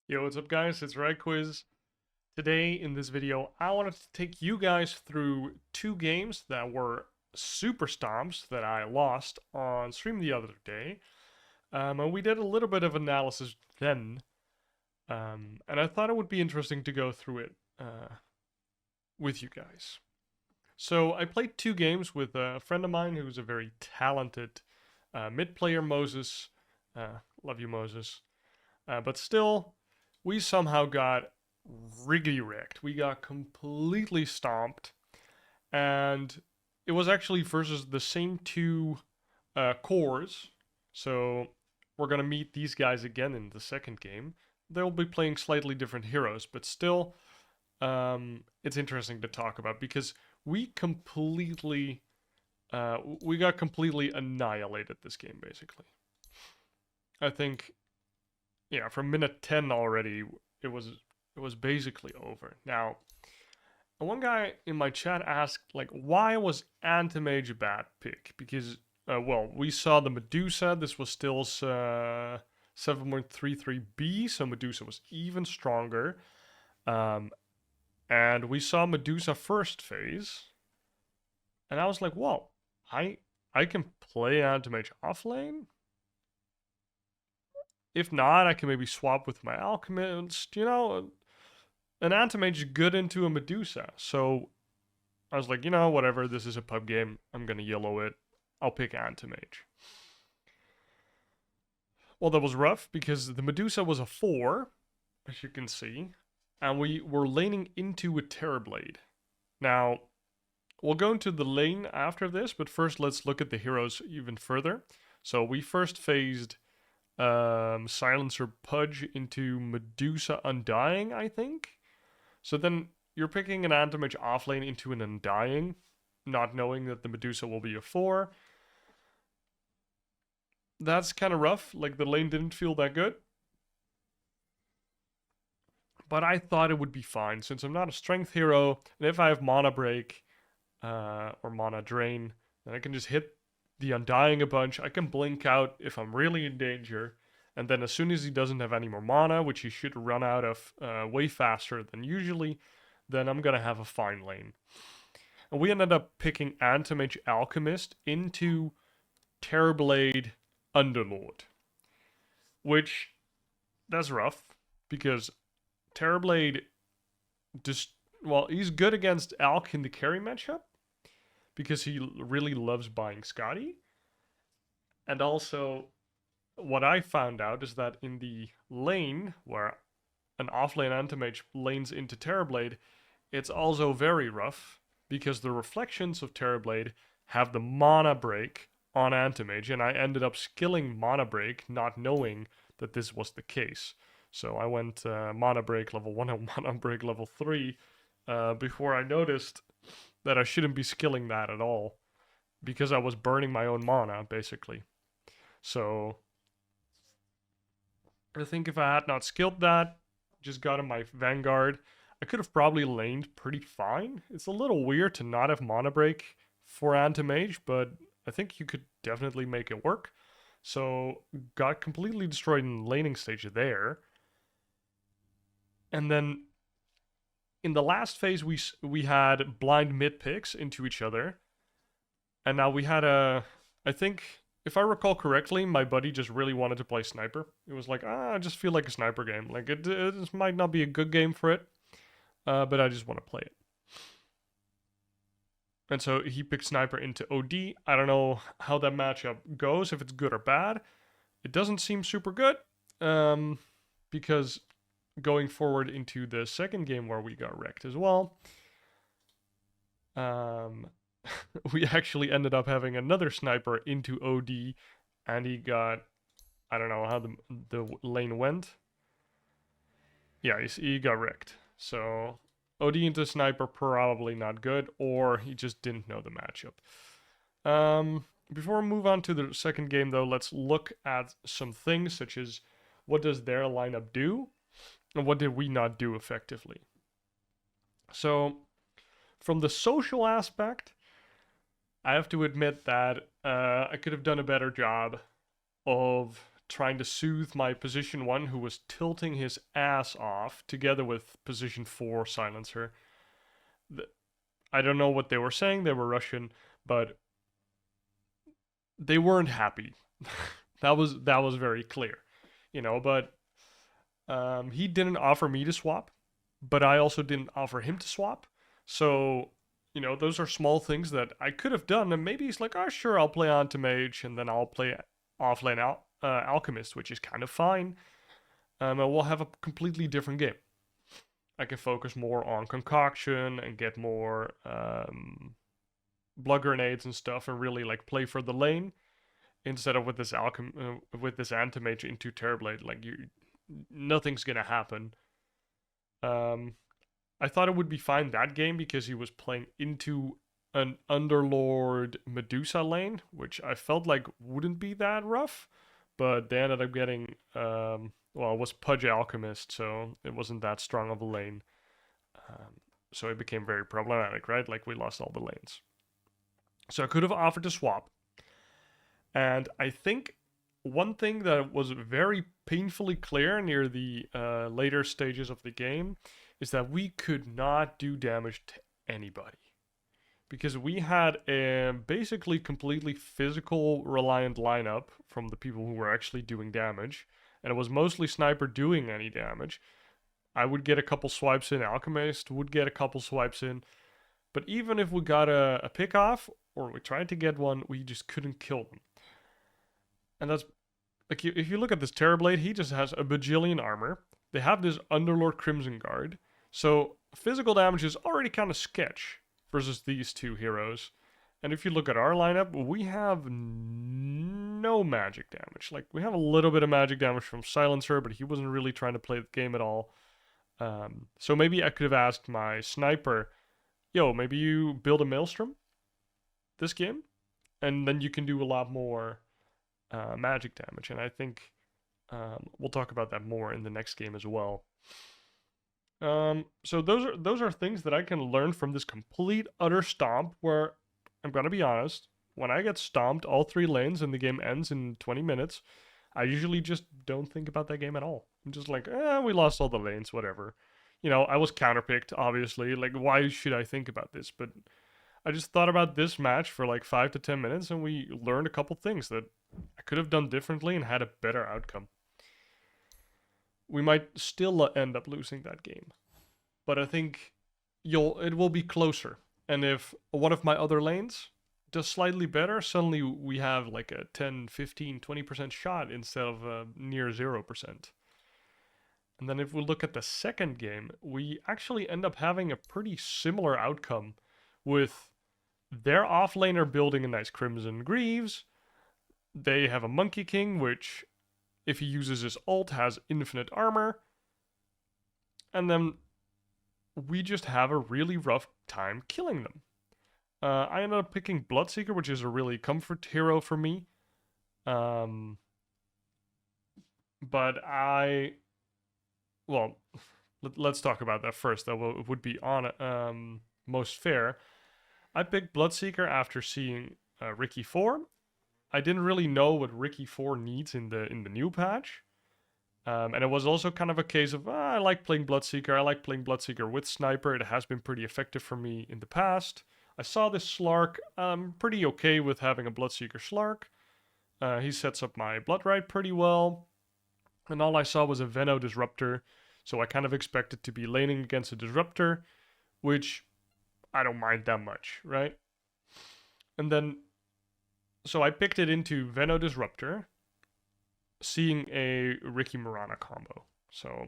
Yo, what's up guys? It's Red Quiz. Today in this video, I wanted to take you guys through two games that were super stomps that I lost on stream the other day. And we did a little bit of analysis then. And I thought it would be interesting to go through it with you guys. So I played two games with a friend of mine who's a very talented mid player, Moses. Love you, Moses. But still, we somehow got really wrecked. We got completely stomped. And it was actually versus the same two cores. So we're going to meet these guys again in the second game. They'll be playing slightly different heroes, but still, it's interesting to talk about because we completely, we got completely annihilated this game, basically. I think, yeah, from minute 10 already, it was basically over. Now, one guy in my chat asked, like, why was Anti-Mage a bad pick? Because, well, we saw the Medusa. This was still 7.33B, so Medusa was even stronger. And we saw Medusa first phase. And I was like, whoa, I can play Anti-Mage offlane? If not, I can maybe swap with my Alchemist, you know. An Anti-Mage is good into a Medusa. So I was like, you know, whatever, this is a pub game. I'm going to yellow it. I'll pick Anti-Mage. Well, that was rough because the Medusa was a 4, as you can see. And we were laning into a Terrorblade. Now, we'll go into the lane after this, but first let's look at the heroes even further. So we first phased Silencer Pudge into Medusa Undying, I think. So then you're picking an Anti-Mage offlane into an Undying, not knowing that the Medusa will be a 4. That's kind of rough. Like, the lane didn't feel that good. But I thought it would be fine, since I'm not a strength hero, and if I have Mana Break or Mana Drain, then I can just hit the Undying a bunch. I can blink out if I'm really in danger. And then as soon as he doesn't have any more mana, which he should run out of way faster than usually, then I'm going to have a fine lane. And we ended up picking Anti-Mage Alchemist into Terrorblade Underlord. Which, that's rough, because Terrorblade just, well, he's good against Alch in the carry matchup, because he really loves buying Scotty. And also, what I found out is that in the lane where an offlane Anti-Mage lanes into Terrorblade, it's also very rough because the reflections of Terrorblade have the mana break on Anti-Mage, and I ended up skilling mana break not knowing that this was the case. So I went mana break level 1 and mana break level 3 before I noticed that I shouldn't be skilling that at all because I was burning my own mana, basically. So I think if I had not skilled that, just got in my Vanguard, I could have probably laned pretty fine. It's a little weird to not have Mana Break for Anti-Mage, but I think you could definitely make it work. So got completely destroyed in the laning stage there. And then in the last phase, we had blind mid picks into each other. And now we had I think, if I recall correctly, my buddy just really wanted to play Sniper. It was like, I just feel like a Sniper game. Like, it might not be a good game for it, but I just want to play it. And so he picked Sniper into OD. I don't know how that matchup goes, if it's good or bad. It doesn't seem super good, because going forward into the second game where we got wrecked as well, we actually ended up having another Sniper into OD, and he got, I don't know how the lane went. Yeah, he got wrecked. So OD into Sniper, probably not good, or he just didn't know the matchup. Before we move on to the second game, though, let's look at some things, such as what does their lineup do, and what did we not do effectively. So, from the social aspect, I have to admit that I could have done a better job of trying to soothe my position 1 who was tilting his ass off together with position 4 silencer. I don't know what they were saying, they were Russian, but they weren't happy. that was very clear, you know, but he didn't offer me to swap, but I also didn't offer him to swap. So, you know, those are small things that I could have done, and maybe he's like, oh, sure, I'll play on to mage, and then I'll play offlane alchemist, which is kind of fine. And we'll have a completely different game. I can focus more on concoction and get more blood grenades and stuff, and really like play for the lane instead of with this with this anti-mage into Terrorblade. Like nothing's gonna happen. I thought it would be fine that game because he was playing into an Underlord Medusa lane, which I felt like wouldn't be that rough, but they ended up getting, well, it was Pudge Alchemist, so it wasn't that strong of a lane. So it became very problematic, right? Like we lost all the lanes. So I could have offered to swap. And I think one thing that was very painfully clear near the later stages of the game is that we could not do damage to anybody. Because we had a basically completely physical reliant lineup from the people who were actually doing damage. And it was mostly Sniper doing any damage. I would get a couple swipes in, Alchemist would get a couple swipes in. But even if we got a pick off, or we tried to get one, we just couldn't kill them. And that's, like, if you look at this Terrorblade, he just has a bajillion armor. They have this Underlord Crimson Guard. So physical damage is already kind of sketch versus these two heroes. And if you look at our lineup, we have no magic damage. Like, we have a little bit of magic damage from Silencer, but he wasn't really trying to play the game at all. So maybe I could have asked my Sniper, yo, maybe you build a Maelstrom this game, and then you can do a lot more magic damage. And I think we'll talk about that more in the next game as well. So those are things that I can learn from this complete utter stomp, where I'm gonna be honest, when I get stomped all 3 lanes and the game ends in 20 minutes, I usually just don't think about that game at all. I'm just like, we lost all the lanes, whatever. You know, I was counterpicked, obviously. Like, why should I think about this? But I just thought about this match for like 5 to 10 minutes, and we learned a couple things that I could have done differently and had a better outcome. We might still end up losing that game, but I think it will be closer. And if one of my other lanes does slightly better, suddenly we have like a 10, 15, 20% shot instead of near 0%. And then if we look at the second game, we actually end up having a pretty similar outcome, with their offlaner building a nice Crimson Greaves. They have a Monkey King, which, if he uses his ult, has infinite armor. And then we just have a really rough time killing them. I ended up picking Bloodseeker, which is a really comfort hero for me. But well, let's talk about that first. That would be on most fair. I picked Bloodseeker after seeing Riki 4. I didn't really know what Riki 4 needs in the new patch. And it was also kind of a case of, I like playing Bloodseeker. I like playing Bloodseeker with Sniper. It has been pretty effective for me in the past. I saw this Slark. I'm pretty okay with having a Bloodseeker Slark. He sets up my Bloodrite pretty well. And all I saw was a Veno Disruptor. So I kind of expected to be laning against a Disruptor, which I don't mind that much, right? And then, so I picked it into Veno Disruptor, seeing a Riki Mirana combo. So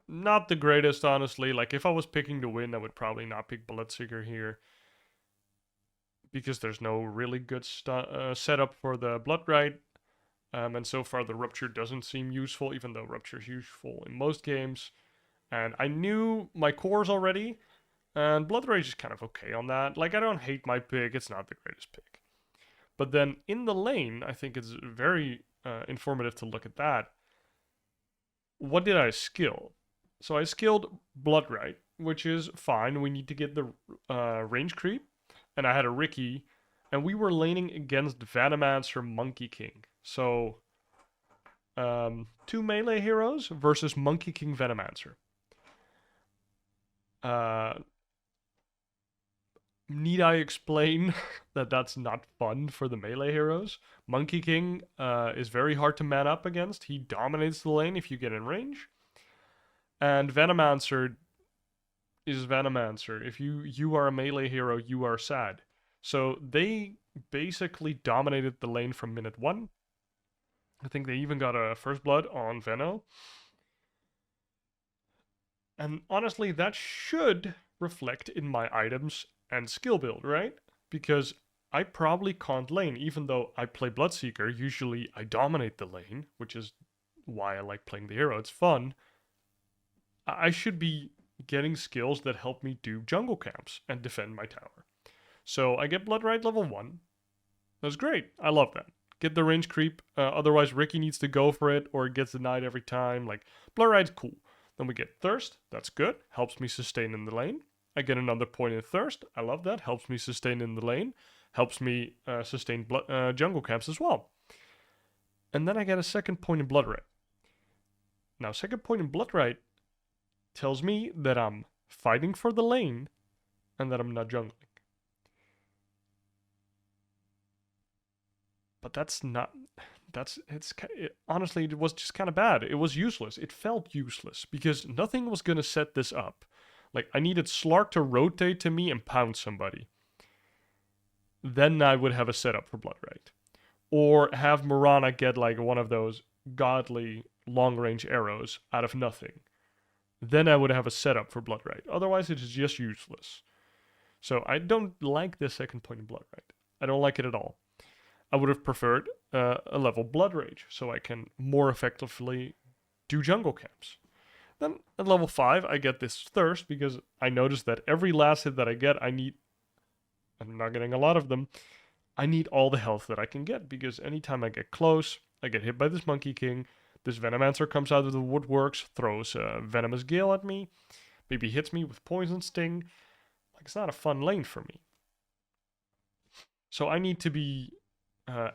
not the greatest, honestly. Like, if I was picking to win, I would probably not pick Bloodseeker here, because there's no really good setup for the Bloodrite. And so far the Rupture doesn't seem useful, even though Rupture is useful in most games. And I knew my cores already, and Blood Rage is kind of okay on that. Like, I don't hate my pick, it's not the greatest pick. But then in the lane, I think it's very informative to look at that. What did I skill? So I skilled Bloodrite, which is fine. We need to get the range creep. And I had a Riki, and we were laning against Venomancer Monkey King. So two melee heroes versus Monkey King Venomancer. Need I explain that that's not fun for the melee heroes? Monkey King is very hard to man up against. He dominates the lane if you get in range. And Venomancer is Venomancer. If you are a melee hero, you are sad. So they basically dominated the lane from minute 1. I think they even got a first blood on Veno. And honestly, that should reflect in my items and skill build, right? Because I probably can't lane, even though I play Bloodseeker. Usually I dominate the lane, which is why I like playing the hero. It's fun. I should be getting skills that help me do jungle camps and defend my tower. So I get Blood Rite level 1. That's great. I love that. Get the range creep. Otherwise, Ricky needs to go for it or it gets denied every time. Like, Blood Rite's cool. Then we get Thirst. That's good. Helps me sustain in the lane. I get another point in Thirst. I love that. Helps me sustain in the lane. Helps me sustain jungle camps as well. And then I get a second point in Blood Rite. Now, second point in Blood Rite tells me that I'm fighting for the lane and that I'm not jungling. But honestly, it was just kind of bad. It was useless. It felt useless because nothing was going to set this up. Like, I needed Slark to rotate to me and pound somebody. Then I would have a setup for Blood Rite. Or have Morana get like one of those godly long-range arrows out of nothing. Then I would have a setup for Blood Rite. Otherwise, it is just useless. So I don't like the second point in Blood Rite. I don't like it at all. I would have preferred a level Blood Rage so I can more effectively do jungle camps. Then at level 5, I get this Thirst because I noticed that every last hit that I get, I'm not getting a lot of them, I need all the health that I can get because anytime I get close, I get hit by this Monkey King, this Venomancer comes out of the woodworks, throws a Venomous Gale at me, maybe hits me with Poison Sting. Like, it's not a fun lane for me. So I need to be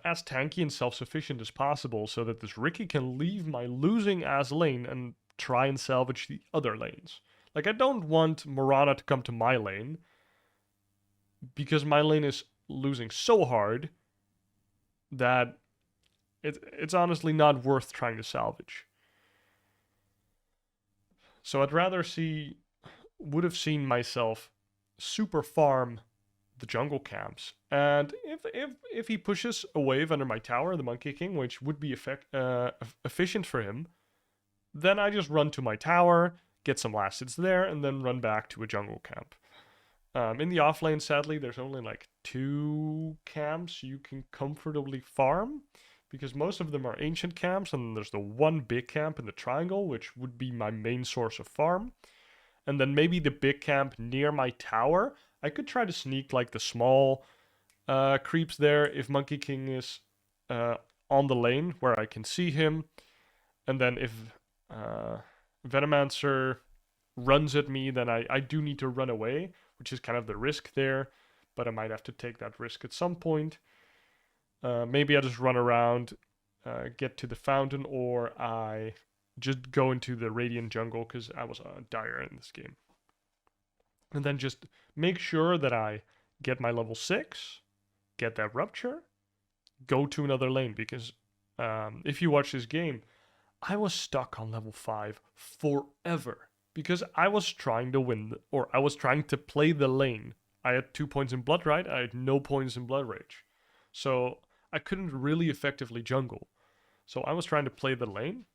as tanky and self-sufficient as possible so that this Ricky can leave my losing ass lane and try and salvage the other lanes. Like, I don't want Morana to come to my lane because my lane is losing so hard that it's honestly not worth trying to salvage. So I'd rather would have seen myself super farm the jungle camps, and if he pushes a wave under my tower, the Monkey King, which would be efficient for him, then I just run to my tower, get some last hits there, and then run back to a jungle camp. In the offlane, sadly, there's only like 2 camps you can comfortably farm, because most of them are ancient camps, and there's the one big camp in the triangle, which would be my main source of farm. And then maybe the big camp near my tower. I could try to sneak like the small creeps there if Monkey King is on the lane where I can see him. And then if Venomancer runs at me, then I do need to run away, which is kind of the risk there. But I might have to take that risk at some point. Maybe I just run around, get to the fountain, or I just go into the Radiant jungle because I was dire in this game. And then just make sure that I get my level 6, get that Rupture, go to another lane. Because if you watch this game, I was stuck on level 5 forever. Because I was trying to win, or I was trying to play the lane. I had 2 points in Blood Rite, I had no points in Blood Rage. So I couldn't really effectively jungle. So I was trying to play the lane,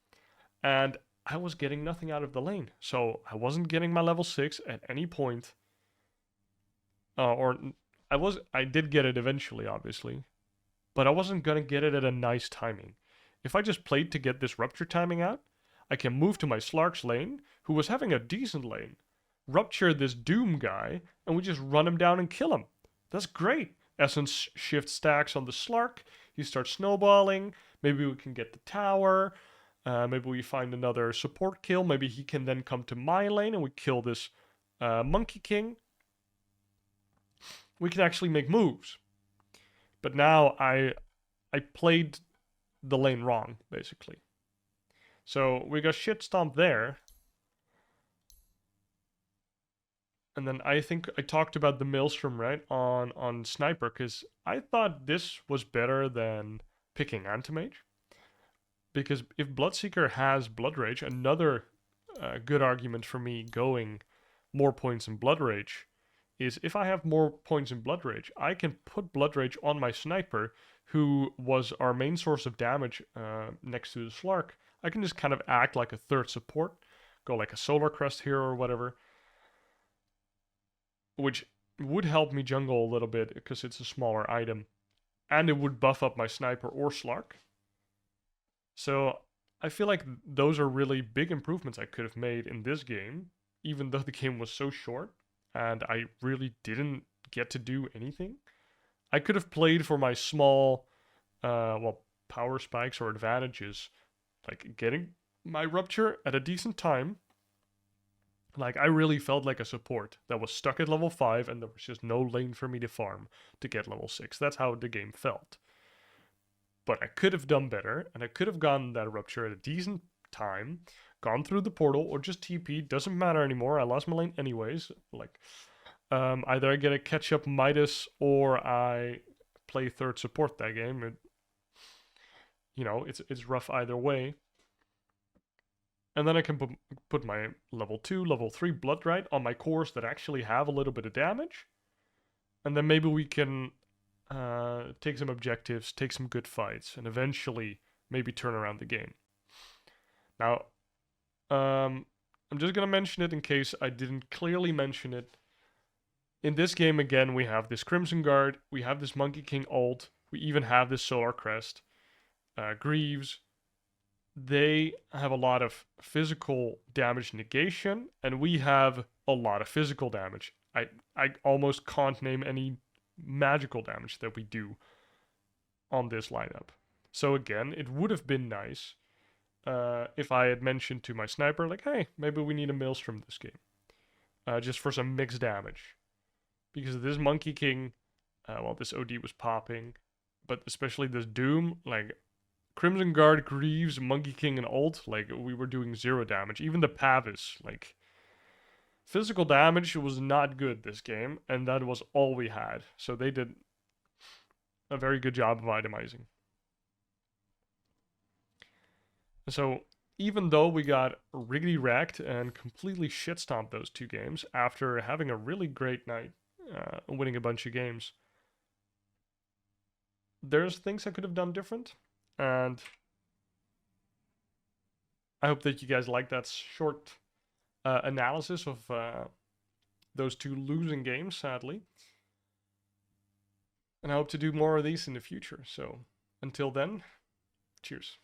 and I was getting nothing out of the lane. So I wasn't getting my level 6 at any point. I did get it eventually, obviously. But I wasn't going to get it at a nice timing. If I just played to get this Rupture timing out, I can move to my Slark's lane, who was having a decent lane, Rupture this Doom guy, and we just run him down and kill him. That's great. Essence shift stacks on the Slark. He starts snowballing. Maybe we can get the tower. Maybe we find another support kill. Maybe he can then come to my lane and we kill this Monkey King. We can actually make moves. But now I played the lane wrong, basically. So we got shit stomped there. And then I think I talked about the Maelstrom, right, on Sniper, because I thought this was better than picking Anti-Mage. Because if Bloodseeker has Blood Rage, another good argument for me going more points in Blood Rage is if I have more points in Blood Rage, I can put Blood Rage on my Sniper, who was our main source of damage next to the Slark. I can just kind of act like a third support, go like a Solar Crest here or whatever, which would help me jungle a little bit because it's a smaller item, and it would buff up my Sniper or Slark. So I feel like those are really big improvements I could have made in this game, even though the game was so short and I really didn't get to do anything. I could have played for my small, power spikes or advantages, like getting my rupture at a decent time. Like, I really felt like a support that was stuck at level 5 and there was just no lane for me to farm to get level 6. That's how the game felt. But I could have done better, and I could have gotten that rupture at a decent time, gone through the portal, or just TP. Doesn't matter anymore. I lost my lane anyways. Like, either I get a catch up Midas or I play third support that game. It's rough either way. And then I can put my level 2, level 3 Blood Right on my cores that actually have a little bit of damage. And then maybe we can take some objectives, take some good fights, and eventually maybe turn around the game. Now, I'm just going to mention it in case I didn't clearly mention it. In this game, again, we have this Crimson Guard, we have this Monkey King ult, we even have this Solar Crest. Greaves, they have a lot of physical damage negation, and we have a lot of physical damage. I almost can't name any magical damage that we do on this lineup. So again, it would have been nice if I had mentioned to my Sniper, like, hey, maybe we need a Maelstrom this game. Just for some mixed damage. Because this Monkey King, this OD was popping, but especially this Doom, like, Crimson Guard, Greaves, Monkey King, and ult, like, we were doing 0 damage. Even the Pavis, like, physical damage was not good this game, and that was all we had. So they did a very good job of itemizing. So even though we got really wrecked and completely shit-stomped those 2 games after having a really great night, winning a bunch of games, there's things I could have done different, and I hope that you guys like that short analysis of those 2 losing games, sadly. And I hope to do more of these in the future. So until then, cheers.